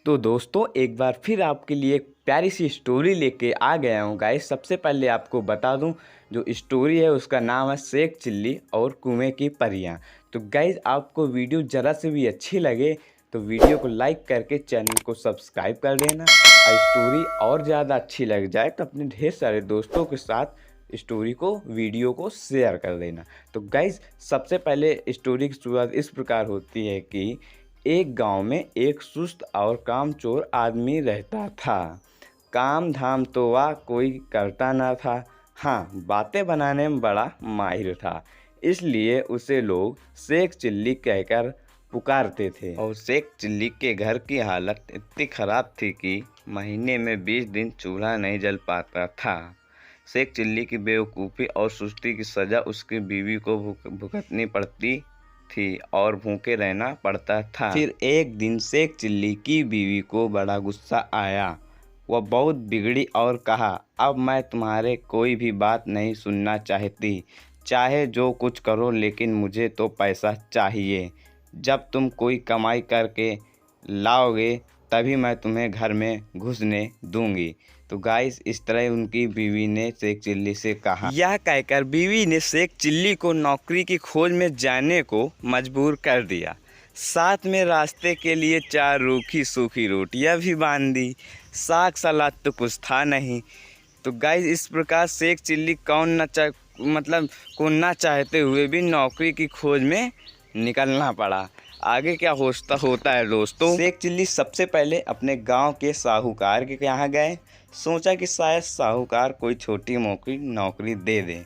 तो दोस्तों एक बार फिर आपके लिए एक प्यारी सी स्टोरी लेके आ गया हूँ गाइस। सबसे पहले आपको बता दूँ, जो स्टोरी है उसका नाम है शेख चिल्ली और कुएं की परियां। तो गाइस आपको वीडियो ज़रा से भी अच्छी लगे तो वीडियो को लाइक करके चैनल को सब्सक्राइब कर देना, और स्टोरी और ज़्यादा अच्छी लग जाए तो अपने ढेर सारे दोस्तों के साथ स्टोरी को वीडियो को शेयर कर देना। तो गाइस सबसे पहले स्टोरी की शुरुआत इस प्रकार होती है कि एक गांव में एक सुस्त और कामचोर आदमी रहता था। काम धाम तो वह कोई करता ना था, हाँ बातें बनाने में बड़ा माहिर था। इसलिए उसे लोग शेख चिल्ली कहकर पुकारते थे। और शेख चिल्ली के घर की हालत इतनी ख़राब थी कि महीने में 20 दिन चूल्हा नहीं जल पाता था। शेख चिल्ली की बेवकूफ़ी और सुस्ती की सज़ा उसकी बीवी को भुगतनी पड़ती थी और भूखे रहना पड़ता था। फिर एक दिन शेख चिल्ली की बीवी को बड़ा गुस्सा आया। वह बहुत बिगड़ी और कहा, अब मैं तुम्हारे कोई भी बात नहीं सुनना चाहती, चाहे जो कुछ करो लेकिन मुझे तो पैसा चाहिए। जब तुम कोई कमाई करके लाओगे तभी मैं तुम्हें घर में घुसने दूंगी। तो गाइस इस तरह उनकी बीवी ने शेख चिल्ली से कहा। यह कहकर बीवी ने शेख चिल्ली को नौकरी की खोज में जाने को मजबूर कर दिया। साथ में रास्ते के लिए 4 रूखी सूखी रोटियां भी बांध दी। साग सलाद तो कुछ था नहीं। तो गाइस इस प्रकार शेख चिल्ली को ना चाहते हुए भी नौकरी की खोज में निकलना पड़ा। आगे क्या होता है दोस्तों। शेख चिल्ली सबसे पहले अपने गांव के साहूकार के यहाँ गए। सोचा कि शायद साहूकार कोई छोटी मोटी नौकरी दे दे,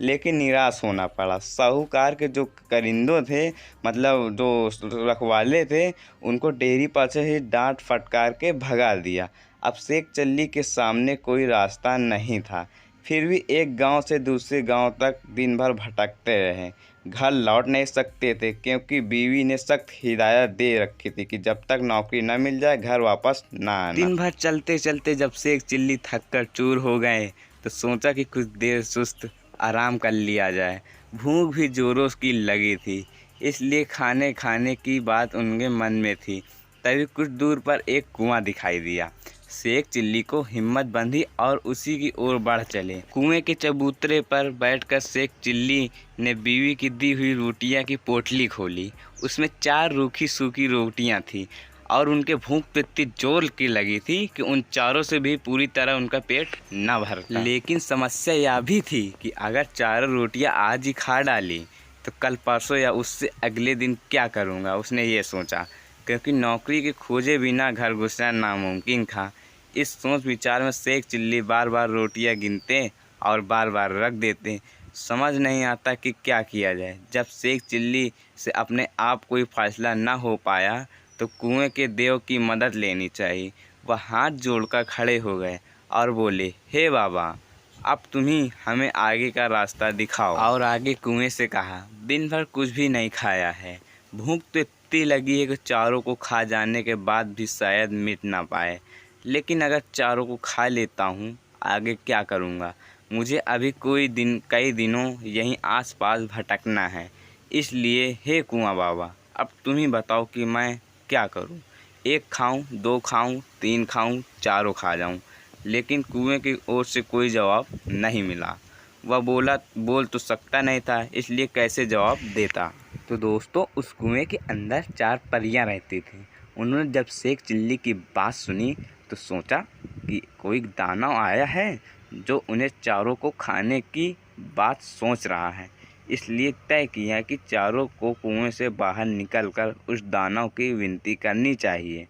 लेकिन निराश होना पड़ा। साहूकार के जो करिंदों थे, मतलब जो रखवाले थे, उनको डेयरी पर से ही डांट फटकार के भगा दिया। अब शेख चिल्ली के सामने कोई रास्ता नहीं था। फिर भी एक गांव से दूसरे गांव तक दिन भर भटकते रहे। घर लौट नहीं सकते थे क्योंकि बीवी ने सख्त हिदायत दे रखी थी कि जब तक नौकरी न मिल जाए घर वापस ना आना। दिन भर चलते चलते जब शेख चिल्ली थक कर चूर हो गए तो सोचा कि कुछ देर सुस्त आराम कर लिया जाए। भूख भी जोरों की लगी थी, इसलिए खाने की बात उनके मन में थी। तभी कुछ दूर पर एक कुआं दिखाई दिया। शेख चिल्ली को हिम्मत बंधी और उसी की ओर बढ़ चले। कुएं के चबूतरे पर बैठकर शेख चिल्ली ने बीवी की दी हुई रोटियां की पोटली खोली। उसमें 4 रूखी सूखी रोटियां थी और उनके भूख पे इतनी जोर की लगी थी कि उन चारों से भी पूरी तरह उनका पेट न भरता। लेकिन समस्या यह भी थी कि अगर 4 रोटियां आज ही खा डाली तो कल परसों या उससे अगले दिन क्या करूँगा, उसने ये सोचा, क्योंकि नौकरी के खोजे बिना घर घुसना नामुमकिन था। इस सोच विचार में शेख चिल्ली बार बार रोटियां गिनते और बार बार रख देते। समझ नहीं आता कि क्या किया जाए। जब शेख चिल्ली से अपने आप कोई फैसला न हो पाया तो कुएं के देव की मदद लेनी चाहिए। वह हाथ जोड़कर खड़े हो गए और बोले, हे बाबा, अब तुम ही हमें आगे का रास्ता दिखाओ। और आगे कुएं से कहा, दिन भर कुछ भी नहीं खाया है, भूख तो इतनी लगी है कि चारों को खा जाने के बाद भी शायद मिट ना पाए। लेकिन अगर चारों को खा लेता हूँ आगे क्या करूँगा। मुझे अभी कई दिनों यहीं आसपास भटकना है। इसलिए हे कुआं बाबा, अब तुम ही बताओ कि मैं क्या करूँ। 1 खाऊं, 2 खाऊं, 3 खाऊं, चारों खा जाऊं। लेकिन कुएं की ओर से कोई जवाब नहीं मिला। वह बोल तो सकता नहीं था, इसलिए कैसे जवाब देता। तो दोस्तों उस कुएं के अंदर 4 परियां रहती थीं। उन्होंने जब शेख चिल्ली की बात सुनी तो सोचा कि कोई दानव आया है जो उन्हें चारों को खाने की बात सोच रहा है। इसलिए तय किया कि चारों को कुएं से बाहर निकलकर उस दानव की विनती करनी चाहिए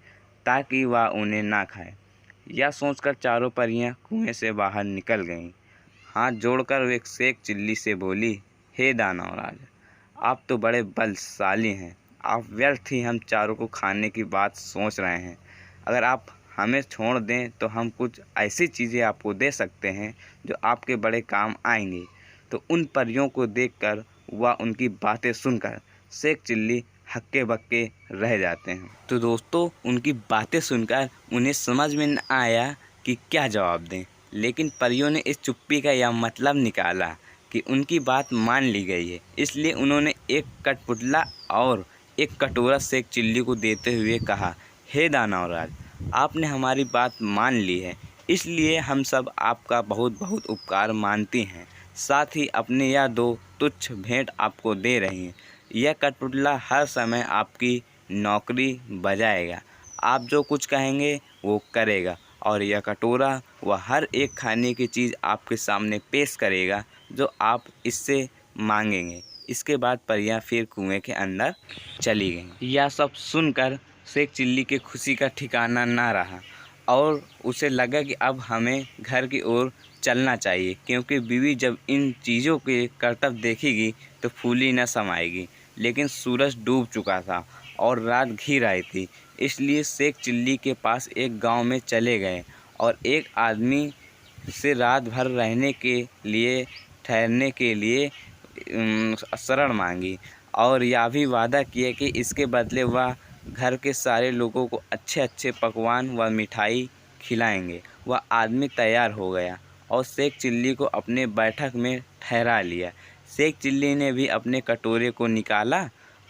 ताकि वह उन्हें ना खाए। यह सोचकर चारों परियां कुएं से बाहर निकल गईं। हाथ जोड़कर वे शेख चिल्ली से बोली, हे दानवराज, आप तो बड़े बलशाली हैं। आप व्यर्थ ही हम चारों को खाने की बात सोच रहे हैं। अगर आप हमें छोड़ दें तो हम कुछ ऐसी चीज़ें आपको दे सकते हैं जो आपके बड़े काम आएंगी। तो उन परियों को देखकर व उनकी बातें सुनकर शेख चिल्ली हक्के बक्के रह जाते हैं। तो दोस्तों उनकी बातें सुनकर उन्हें समझ में न आया कि क्या जवाब दें। लेकिन परियों ने इस चुप्पी का यह मतलब निकाला कि उनकी बात मान ली गई है। इसलिए उन्होंने एक कठपुतला और एक कटोरा शेख चिल्ली को देते हुए कहा, हे दानवराज, आपने हमारी बात मान ली है, इसलिए हम सब आपका बहुत बहुत उपकार मानते हैं। साथ ही अपने यह दो तुच्छ भेंट आपको दे रहे हैं। यह कठपुतला हर समय आपकी नौकरी बजाएगा। आप जो कुछ कहेंगे वो करेगा, और यह कटोरा वह हर एक खाने की चीज़ आपके सामने पेश करेगा जो आप इससे मांगेंगे। इसके बाद परियां फिर कुएं के अंदर चली गईं। यह सब सुनकर शेख चिल्ली के खुशी का ठिकाना ना रहा, और उसे लगा कि अब हमें घर की ओर चलना चाहिए, क्योंकि बीवी जब इन चीज़ों के करतब देखेगी तो फूली न समाएगी। लेकिन सूरज डूब चुका था और रात घिर आई थी, इसलिए शेख चिल्ली के पास एक गांव में चले गए और एक आदमी से रात भर रहने के लिए, ठहरने के लिए शरण मांगी, और यह भी वादा किया कि इसके बदले वह घर के सारे लोगों को अच्छे अच्छे पकवान व मिठाई खिलाएंगे। वह आदमी तैयार हो गया और शेख चिल्ली को अपने बैठक में ठहरा लिया। शेख चिल्ली ने भी अपने कटोरे को निकाला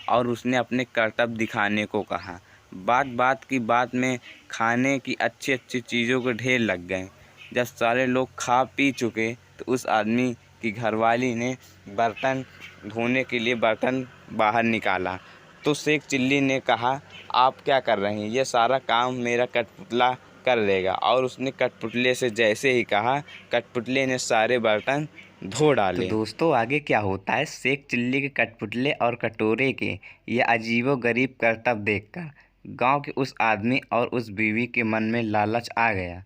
और उसने अपने करतब दिखाने को कहा। बात बात की बात में खाने की अच्छी अच्छी चीज़ों के ढेर लग गए। जब सारे लोग खा पी चुके तो उस आदमी की घरवाली ने बर्तन धोने के लिए बर्तन बाहर निकाला, तो शेख चिल्ली ने कहा, आप क्या कर रहे हैं? ये सारा काम मेरा कठपुतला कर लेगा। और उसने कठपुतले से जैसे ही कहा, कठपुतले ने सारे बर्तन धो डाले। तो दोस्तों आगे क्या होता है, शेख चिल्ली के कठपुतले और कटोरे के ये अजीबोगरीब करतब देखकर गांव के उस आदमी और उस बीवी के मन में लालच आ गया।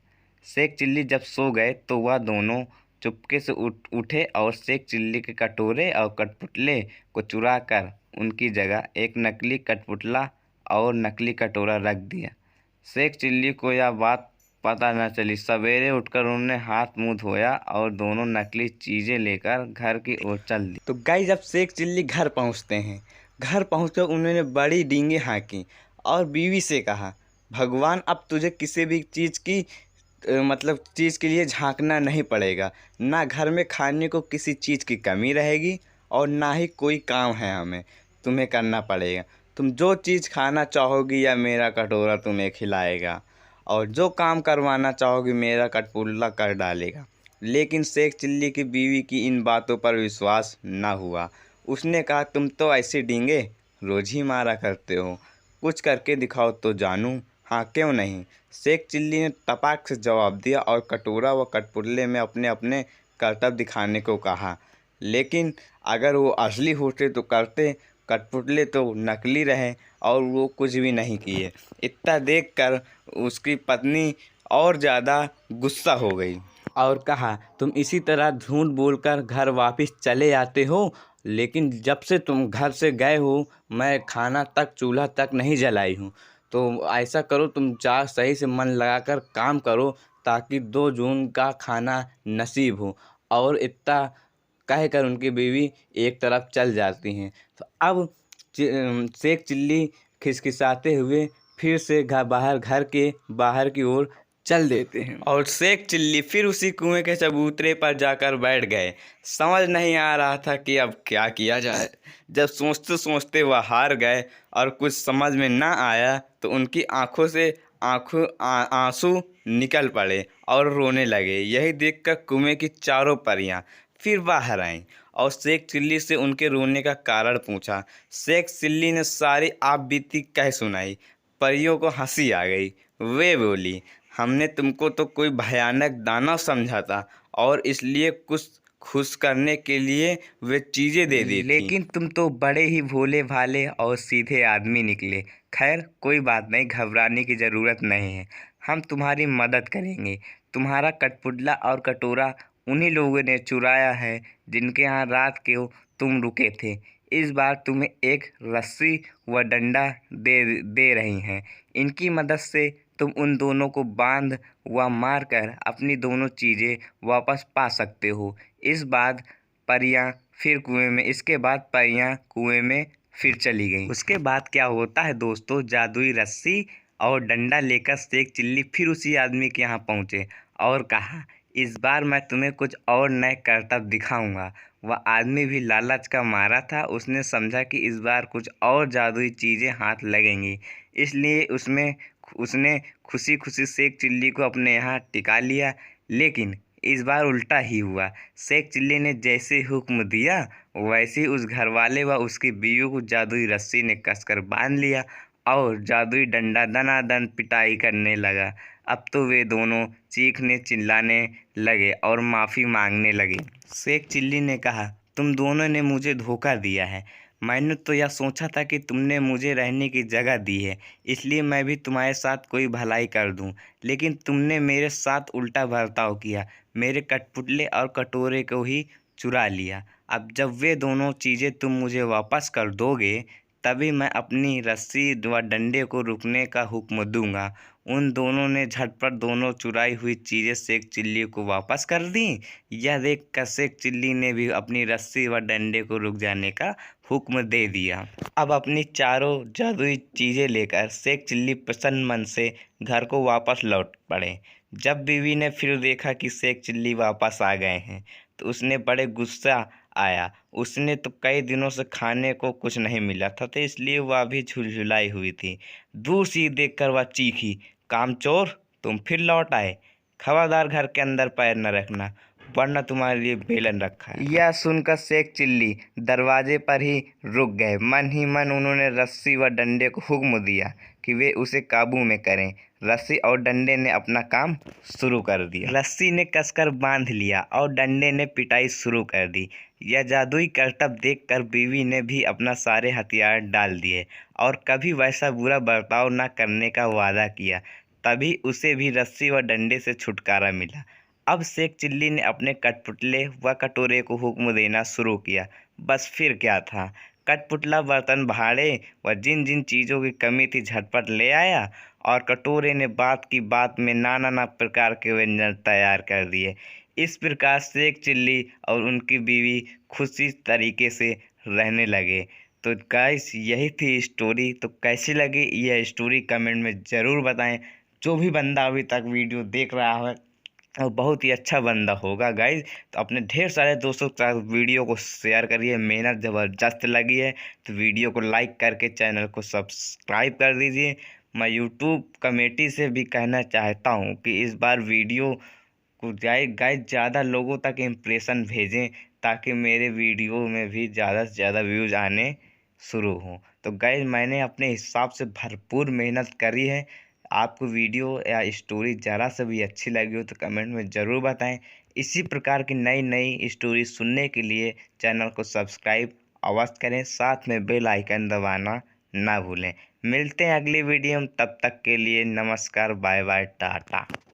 शेख चिल्ली जब सो गए तो वह दोनों चुपके से उठे और शेख चिल्ली के कटोरे और कठपुतले को चुरा कर उनकी जगह एक नकली कठपुतला और नकली कटोरा रख दिया। शेख चिल्ली को यह बात पता न चली। सवेरे उठकर उन्होंने हाथ मुंह धोया और दोनों नकली चीज़ें लेकर घर की ओर चल दी। तो गाइस जब शेख चिल्ली घर पहुंचते हैं, घर पहुंचकर उन्होंने बड़ी डींगे हाँकी और बीवी से कहा, भगवान अब तुझे किसी भी चीज़ की मतलब चीज़ के लिए झांकना नहीं पड़ेगा। ना घर में खाने को किसी चीज़ की कमी रहेगी और ना ही कोई काम है हमें तुम्हें करना पड़ेगा। तुम जो चीज़ खाना चाहोगी या मेरा कटोरा तुम्हें खिलाएगा, और जो काम करवाना चाहोगी मेरा कठपुतला कर डालेगा। लेकिन शेख चिल्ली की बीवी की इन बातों पर विश्वास न हुआ। उसने कहा, तुम तो ऐसे डींगे रोज़ ही मारा करते हो, कुछ करके दिखाओ तो जानूं। हाँ क्यों नहीं, शेख चिल्ली ने तपाक से जवाब दिया और कटोरा व कठपुतले में अपने अपने करतब दिखाने को कहा। लेकिन अगर वो असली होते तो करते, कठपुतले तो नकली रहे और वो कुछ भी नहीं किए। इतना देखकर उसकी पत्नी और ज़्यादा गुस्सा हो गई और कहा, तुम इसी तरह झूठ बोलकर घर वापस चले आते हो, लेकिन जब से तुम घर से गए हो मैं खाना तक चूल्हा तक नहीं जलाई हूँ। तो ऐसा करो, तुम चार सही से मन लगाकर काम करो ताकि 2 जून का खाना नसीब हो। और इतना कहकर उनकी बीवी एक तरफ चल जाती हैं। तो अब शेख चिल्ली खिसखिसाते हुए फिर से घर के बाहर की ओर चल देते हैं और शेख चिल्ली फिर उसी कुएं के चबूतरे पर जाकर बैठ गए। समझ नहीं आ रहा था कि अब क्या किया जाए। जब सोचते सोचते वह हार गए और कुछ समझ में ना आया तो उनकी आंखों से आंसू निकल पड़े और रोने लगे। यही देखकर कुएं की चारों परियां फिर बाहर आईं और शेख चिल्ली से उनके रोने का कारण पूछा। शेख चिल्ली ने सारी आप बीती कह सुनाई। परियों को हंसी आ गई। वे बोली, हमने तुमको तो कोई भयानक दानव समझा था और इसलिए कुछ खुश करने के लिए वे चीज़ें दे दी थी, लेकिन तुम तो बड़े ही भोले भाले और सीधे आदमी निकले। खैर कोई बात नहीं, घबराने की ज़रूरत नहीं है, हम तुम्हारी मदद करेंगे। तुम्हारा कठपुतला और कटोरा उन्हीं लोगों ने चुराया है जिनके यहाँ रात को तुम रुके थे। इस बार तुम्हें एक रस्सी व डंडा दे रही हैं। इनकी मदद से तुम उन दोनों को बांध व मार कर अपनी दोनों चीज़ें वापस पा सकते हो। इसके बाद परियां कुएं में फिर चली गईं। उसके बाद क्या होता है दोस्तों, जादुई रस्सी और डंडा लेकर शेख चिल्ली फिर उसी आदमी के यहाँ पहुँचे और कहा, इस बार मैं तुम्हें कुछ और नए करतब दिखाऊंगा। वह आदमी भी लालच का मारा था, उसने समझा कि इस बार कुछ और जादुई चीज़ें हाथ लगेंगी, इसलिए उसमें उसने खुशी खुशी शेख चिल्ली को अपने यहाँ टिका लिया। लेकिन इस बार उल्टा ही हुआ। शेख चिल्ली ने जैसे हुक्म दिया वैसे ही उस घरवाले व उसकी बीवी को जादुई रस्सी ने कसकर बांध लिया और जादुई डंडा दनादन पिटाई करने लगा। अब तो वे दोनों चीखने चिल्लाने लगे और माफ़ी मांगने लगे। शेख चिल्ली ने कहा, तुम दोनों ने मुझे धोखा दिया है। मैंने तो यह सोचा था कि तुमने मुझे रहने की जगह दी है, इसलिए मैं भी तुम्हारे साथ कोई भलाई कर दूं। लेकिन तुमने मेरे साथ उल्टा बर्ताव किया, मेरे कठपुतले और कटोरे को ही चुरा लिया। अब जब वे दोनों चीज़ें तुम मुझे वापस कर दोगे तभी मैं अपनी रस्सी व डंडे को रुकने का हुक्म दूंगा। उन दोनों ने झटपट दोनों चुराई हुई चीज़ें शेख चिल्ली को वापस कर दी। यह देखकर शेख चिल्ली ने भी अपनी रस्सी व डंडे को रुक जाने का हुक्म दे दिया। अब अपनी चारों जादुई चीज़ें लेकर शेख चिल्ली प्रसन्न मन से घर को वापस लौट पड़े। जब बीवी ने फिर देखा कि शेख चिल्ली वापस आ गए हैं तो उसने बड़े गुस्सा आया। उसने तो कई दिनों से खाने को कुछ नहीं मिला था तो इसलिए वह भी झुलझुलाई हुई थी। दूर से ही देखकर वह चीखी, कामचोर, तुम फिर लौट आए। खबरदार घर के अंदर पैर न रखना वरना तुम्हारे लिए बेलन रखा है। यह सुनकर शेख चिल्ली दरवाजे पर ही रुक गए। मन ही मन उन्होंने रस्सी व डंडे को हुक्म दिया कि वे उसे काबू में करें। रस्सी और डंडे ने अपना काम शुरू कर दिया। रस्सी ने कसकर बांध लिया और डंडे ने पिटाई शुरू कर दी। यह जादुई करतब देखकर बीवी ने भी अपना सारे हथियार डाल दिए और कभी वैसा बुरा बर्ताव न करने का वादा किया। तभी उसे भी रस्सी व डंडे से छुटकारा मिला। अब शेख चिल्ली ने अपने कठपुतले व कटोरे को हुक्म देना शुरू किया। बस फिर क्या था, कठपुतला बर्तन भाड़े व जिन जिन चीज़ों की कमी थी झटपट ले आया और कटोरे ने बात की बात में नाना प्रकार के व्यंजन तैयार कर दिए। इस प्रकार शेख चिल्ली और उनकी बीवी खुशी तरीके से रहने लगे। तो गाइस यही थी स्टोरी। तो कैसी लगी यह स्टोरी कमेंट में ज़रूर बताएं। जो भी बंदा अभी तक वीडियो देख रहा है और बहुत ही अच्छा बंदा होगा गाइज, तो अपने ढेर सारे दोस्तों के साथ वीडियो को शेयर करिए। मेहनत ज़बरदस्त लगी है तो वीडियो को लाइक करके चैनल को सब्सक्राइब कर दीजिए। मैं यूट्यूब कमेटी से भी कहना चाहता हूँ कि इस बार वीडियो को गाइज ज़्यादा लोगों तक इम्प्रेशन भेजें ताकि मेरे वीडियो में भी ज़्यादा से ज़्यादा व्यूज़ आने शुरू हों। तो गाइज मैंने अपने हिसाब से भरपूर मेहनत करी है। आपको वीडियो या स्टोरी ज़रा से भी अच्छी लगी हो तो कमेंट में ज़रूर बताएं। इसी प्रकार की नई नई स्टोरी सुनने के लिए चैनल को सब्सक्राइब अवश्य करें, साथ में बेल आइकन दबाना ना भूलें। मिलते हैं अगली वीडियो में, तब तक के लिए नमस्कार, बाय बाय, टाटा।